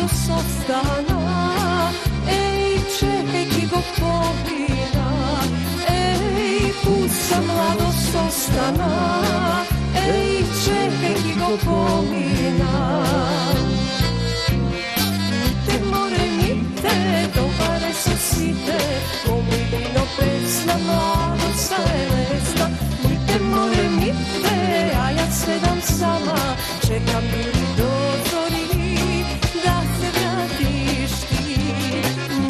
mladost ostana. Ej, čekaj ki go povina, ej, pusta mladost ostana. Ej, čekaj ki go povina. Te more mite, dovare su site, pomilino pesna mladost je lesna. Mite more mite, a ja sedam sama, čekam bili dozori, da se vratiš ti.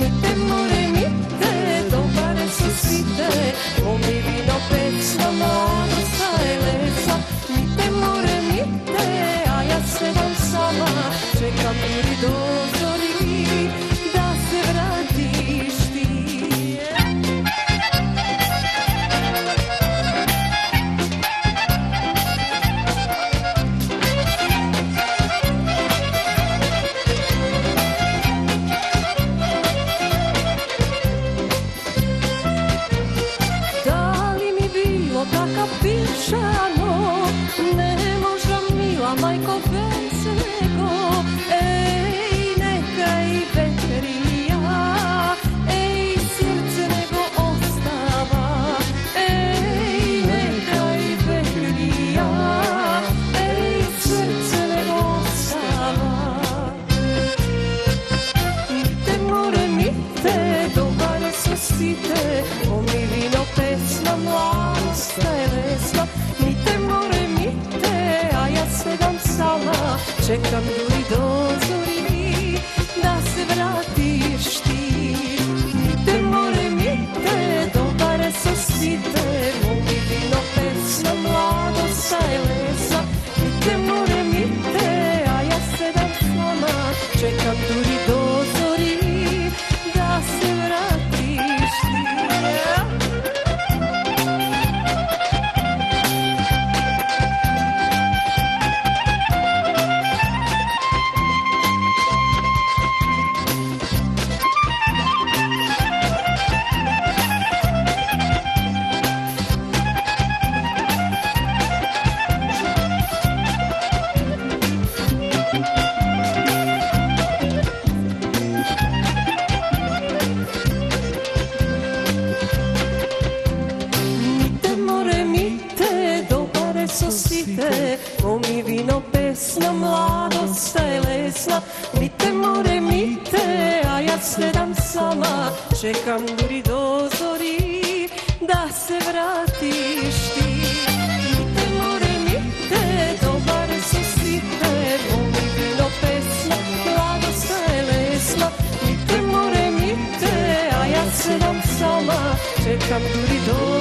Mite more mite, dovare su site, pomilino pesna mladost je lesna. Mite more mite, a ja sedam sama, čekam bili dozori, da se vratiš ti. Da li mi bilo takav pišano, ne možda mila majko bez nego. Ej, neka i veterija, ej, srce nego ostava. Ej, neka i veterija, ej, srce nego ostava. Mite more mite, dovare su site, pomilino pesna mladost je lesna. Mite more mite, a ja sedam sama, čekam duri dozori, da se vratiš ti. Mite more mite, dovare su site, pomilino pesna mladost je lesna. Mite more mite, a ja sedam sama, čekam duri dozori, da se vratiš ti. Mite more mite, dovare su site, pomi vino pesna mladost je lesna. Mite more mite, a ja sedam sama, čekam duri dozori, da se vratiš ti. Mite more mite, dovare su site, pomi vino pesna mladost je lesna. Mite more mite, a ja sedam sama, čekam duri dozori.